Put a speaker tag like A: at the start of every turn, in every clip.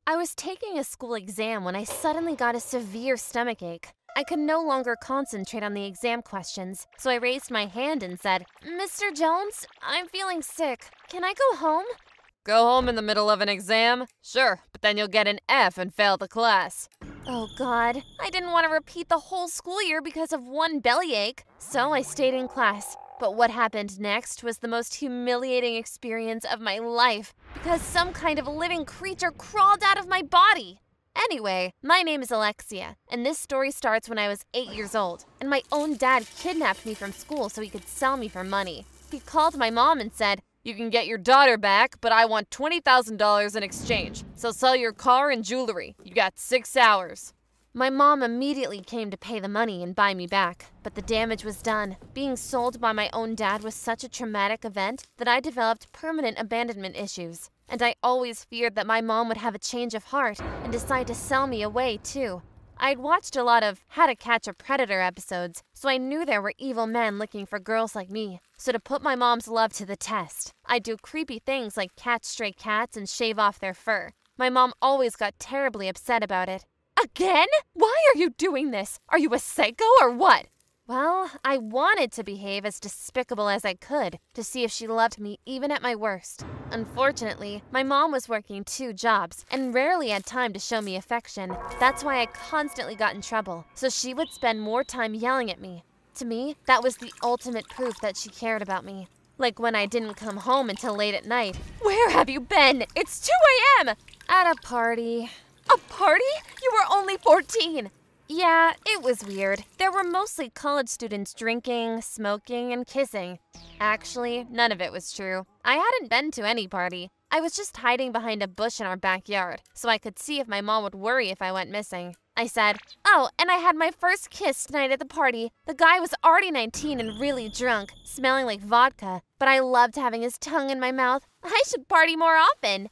A: I was taking a school exam when I suddenly got a severe stomachache. I could no longer concentrate on the exam questions, so I raised my hand and said, "Mr. Jones, I'm feeling sick. Can I go home?"
B: Go home in the middle of an exam? Sure, but then you'll get an F and fail the class.
A: Oh God, I didn't want to repeat the whole school year because of one bellyache, so I stayed in class. But what happened next was the most humiliating experience of my life because some kind of living creature crawled out of my body. Anyway, my name is Alexia, and this story starts when I was 8 years old, and my own dad kidnapped me from school so he could sell me for money. He called my mom and said,
B: "You can get your daughter back, but I want $20,000 in exchange, so sell your car and jewelry. You got 6 hours.
A: My mom immediately came to pay the money and buy me back, but the damage was done. Being sold by my own dad was such a traumatic event that I developed permanent abandonment issues. And I always feared that my mom would have a change of heart and decide to sell me away too. I'd watched a lot of How to Catch a Predator episodes, so I knew there were evil men looking for girls like me. So to put my mom's love to the test, I'd do creepy things like catch stray cats and shave off their fur. My mom always got terribly upset about it.
B: Again? Why are you doing this? Are you a psycho or what?
A: Well, I wanted to behave as despicable as I could to see if she loved me even at my worst. Unfortunately, my mom was working 2 jobs and rarely had time to show me affection. That's why I constantly got in trouble, so she would spend more time yelling at me. To me, that was the ultimate proof that she cared about me. Like when I didn't come home until late at night.
B: "Where have you been? It's 2 a.m.
A: At a party.
B: A party? You were only 14.
A: Yeah, it was weird. There were mostly college students drinking, smoking, and kissing. Actually, none of it was true. I hadn't been to any party. I was just hiding behind a bush in our backyard, so I could see if my mom would worry if I went missing. I said, "Oh, and I had my first kiss tonight at the party. The guy was already 19 and really drunk, smelling like vodka, but I loved having his tongue in my mouth. I should party more often."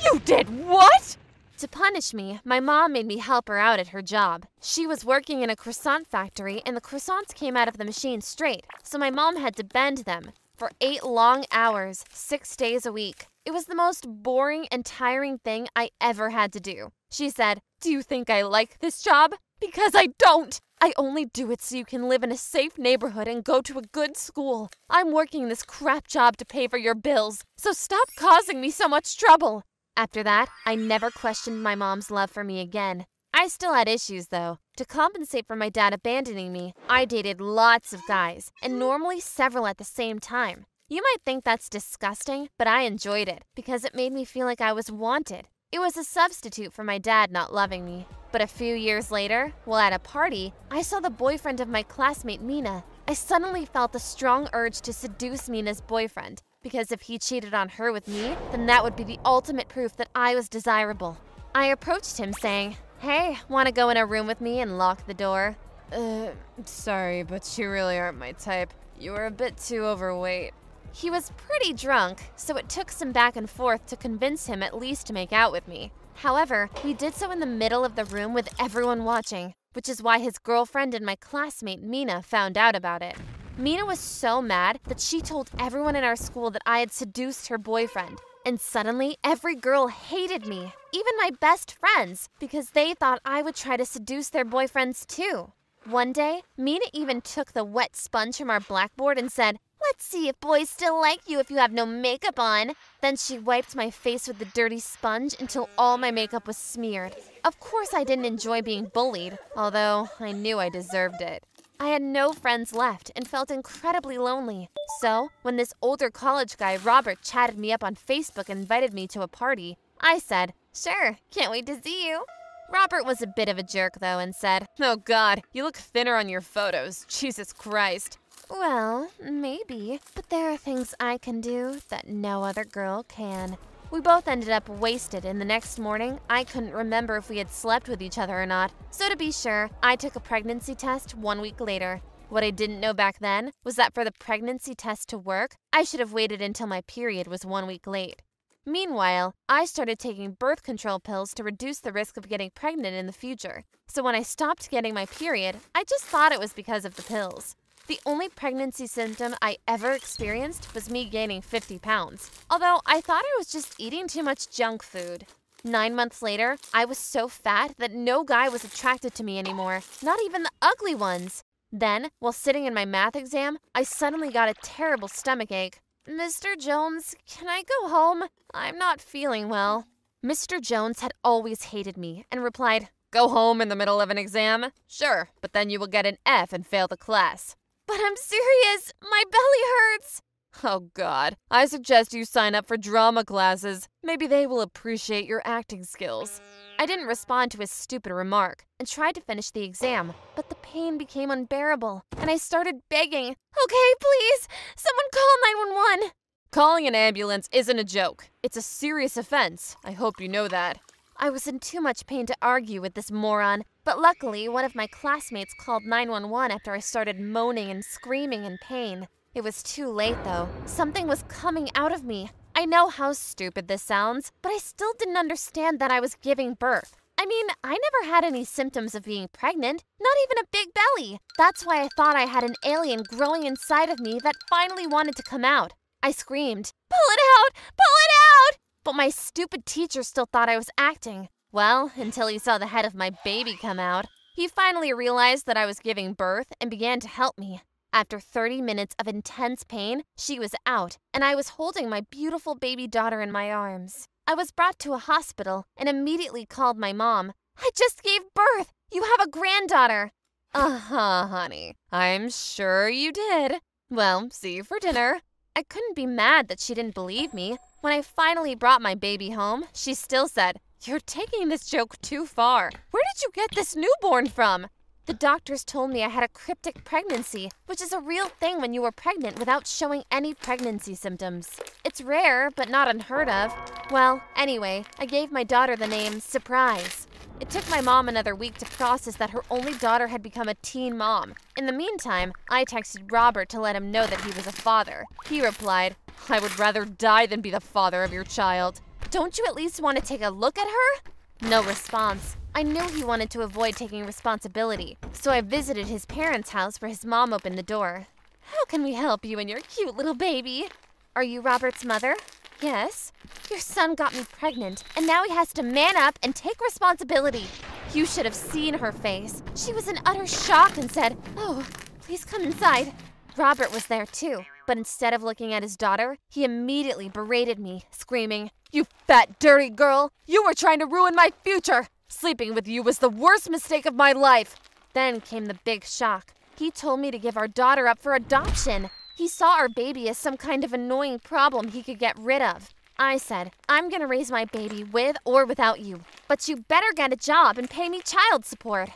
B: You did what?
A: To punish me, my mom made me help her out at her job. She was working in a croissant factory and the croissants came out of the machine straight, so my mom had to bend them for 8 long hours, 6 days a week. It was the most boring and tiring thing I ever had to do. She said, "Do you think I like this job? Because I don't. I only do it so you can live in a safe neighborhood and go to a good school. I'm working this crap job to pay for your bills, so stop causing me so much trouble." After that, I never questioned my mom's love for me again. I still had issues, though. To compensate for my dad abandoning me, I dated lots of guys, and normally several at the same time. You might think that's disgusting, but I enjoyed it because it made me feel like I was wanted. It was a substitute for my dad not loving me. But a few years later, while at a party, I saw the boyfriend of my classmate Mina. I suddenly felt the strong urge to seduce Mina's boyfriend, because if he cheated on her with me, then that would be the ultimate proof that I was desirable. I approached him saying, "Hey, want to go in a room with me and lock the door?"
B: Sorry, but you really aren't my type. You were a bit too overweight."
A: He was pretty drunk, so it took some back and forth to convince him at least to make out with me. However, we did so in the middle of the room with everyone watching, which is why his girlfriend and my classmate Mina found out about it. Mina was so mad that she told everyone in our school that I had seduced her boyfriend. And suddenly, every girl hated me, even my best friends, because they thought I would try to seduce their boyfriends too. One day, Mina even took the wet sponge from our blackboard and said, "Let's see if boys still like you if you have no makeup on." Then she wiped my face with the dirty sponge until all my makeup was smeared. Of course I didn't enjoy being bullied, although I knew I deserved it. I had no friends left and felt incredibly lonely. So, when this older college guy, Robert, chatted me up on Facebook and invited me to a party, I said, "Sure, can't wait to see you." Robert was a bit of a jerk, though, and said,
B: "Oh God, you look thinner on your photos. Jesus Christ."
A: Well, maybe, but there are things I can do that no other girl can. We both ended up wasted, and the next morning, I couldn't remember if we had slept with each other or not. So to be sure, I took a pregnancy test 1 week later. What I didn't know back then was that for the pregnancy test to work, I should have waited until my period was 1 week late. Meanwhile, I started taking birth control pills to reduce the risk of getting pregnant in the future. So when I stopped getting my period, I just thought it was because of the pills. The only pregnancy symptom I ever experienced was me gaining 50 pounds, although I thought I was just eating too much junk food. 9 months later, I was so fat that no guy was attracted to me anymore, not even the ugly ones. Then, while sitting in my math exam, I suddenly got a terrible stomachache. "Mr. Jones, can I go home? I'm not feeling well." Mr. Jones had always hated me and replied,
B: Go home in the middle of an exam? Sure, but then you will get an F and fail the class.
A: "But I'm serious, my belly hurts."
B: Oh God, I suggest you sign up for drama classes. Maybe they will appreciate your acting skills.
A: I didn't respond to his stupid remark and tried to finish the exam, but the pain became unbearable, and I started begging, "Okay, please, someone call 911.
B: Calling an ambulance isn't a joke. It's a serious offense. I hope you know that.
A: I was in too much pain to argue with this moron, but luckily one of my classmates called 911 after I started moaning and screaming in pain. It was too late though. Something was coming out of me. I know how stupid this sounds, but I still didn't understand that I was giving birth. I mean, I never had any symptoms of being pregnant, not even a big belly. That's why I thought I had an alien growing inside of me that finally wanted to come out. I screamed, "Pull it out! Pull it out!" But my stupid teacher still thought I was acting. Well, until he saw the head of my baby come out. He finally realized that I was giving birth and began to help me. After 30 minutes of intense pain, she was out, and I was holding my beautiful baby daughter in my arms. I was brought to a hospital and immediately called my mom. "I just gave birth! You have a granddaughter!"
B: Uh-huh, honey. I'm sure you did. Well, see you for dinner.
A: I couldn't be mad that she didn't believe me. When I finally brought my baby home, she still said,
B: You're taking this joke too far. Where did you get this newborn from?
A: "The doctors told me I had a cryptic pregnancy, which is a real thing when you are pregnant without showing any pregnancy symptoms. It's rare, but not unheard of. Well, anyway, I gave my daughter the name Surprise. It took my mom another week to process that her only daughter had become a teen mom. In the meantime, I texted Robert to let him know that he was a father. He replied,
B: I would rather die than be the father of your child.
A: "Don't you at least want to take a look at her?" No response. I knew he wanted to avoid taking responsibility, so I visited his parents' house where his mom opened the door. "How can we help you and your cute little baby?" "Are you Robert's mother?" "Yes." "Your son got me pregnant, and now he has to man up and take responsibility." You should have seen her face. She was in utter shock and said, "Oh, please come inside." Robert was there too, but instead of looking at his daughter, he immediately berated me, screaming,
B: You fat, dirty girl! You were trying to ruin my future! Sleeping with you was the worst mistake of my life!
A: Then came the big shock. He told me to give our daughter up for adoption. He saw our baby as some kind of annoying problem he could get rid of. I said, "I'm gonna raise my baby with or without you, but you better get a job and pay me child support."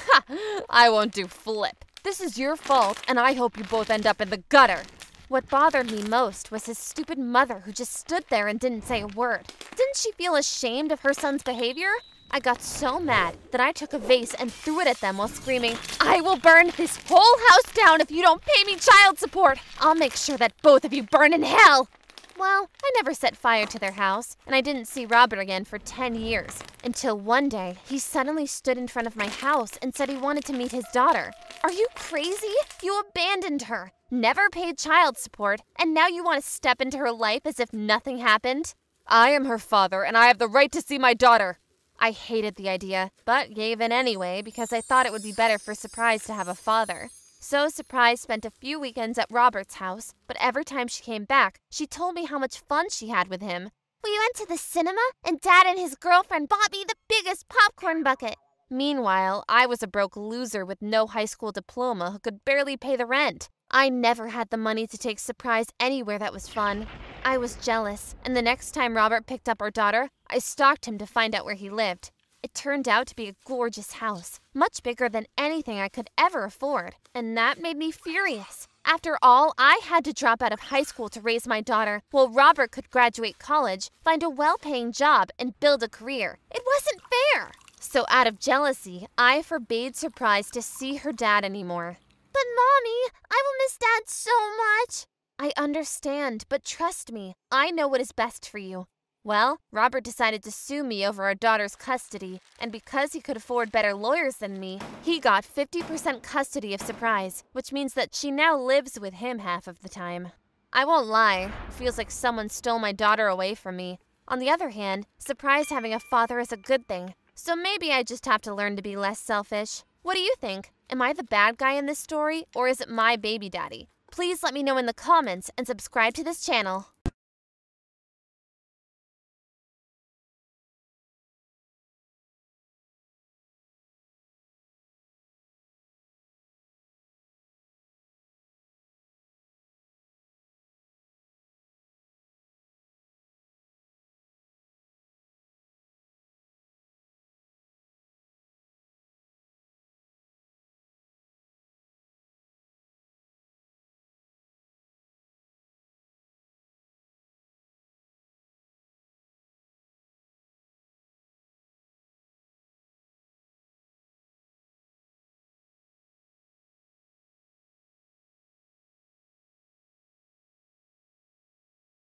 B: Ha! I won't do flip. This is your fault, and I hope you both end up in the gutter.
A: What bothered me most was his stupid mother who just stood there and didn't say a word. Didn't she feel ashamed of her son's behavior? I got so mad that I took a vase and threw it at them while screaming, "I will burn this whole house down if you don't pay me child support! I'll make sure that both of you burn in hell!" Well, I never set fire to their house, and I didn't see Robert again for 10 years. Until one day, he suddenly stood in front of my house and said he wanted to meet his daughter. Are you crazy? You abandoned her, never paid child support, and now you want to step into her life as if nothing happened?
B: I am her father, and I have the right to see my daughter.
A: I hated the idea, but gave in anyway because I thought it would be better for Surprise to have a father. So Surprise spent a few weekends at Robert's house, but every time she came back, she told me how much fun she had with him. "We went to the cinema, and Dad and his girlfriend bought me the biggest popcorn bucket." Meanwhile, I was a broke loser with no high school diploma who could barely pay the rent. I never had the money to take Surprise anywhere that was fun. I was jealous, and the next time Robert picked up our daughter, I stalked him to find out where he lived. It turned out to be a gorgeous house, much bigger than anything I could ever afford, and that made me furious. After all, I had to drop out of high school to raise my daughter, while Robert could graduate college, find a well-paying job, and build a career. It wasn't fair! So out of jealousy, I forbade Surprise to see her dad anymore. "But Mommy, I will miss Dad so much." "I understand, but trust me, I know what is best for you." Well, Robert decided to sue me over our daughter's custody, and because he could afford better lawyers than me, he got 50% custody of Surprise, which means that she now lives with him half of the time. I won't lie, it feels like someone stole my daughter away from me. On the other hand, surprise having a father is a good thing. So maybe I just have to learn to be less selfish. What do you think? Am I the bad guy in this story, or is it my baby daddy? Please let me know in the comments and subscribe to this channel.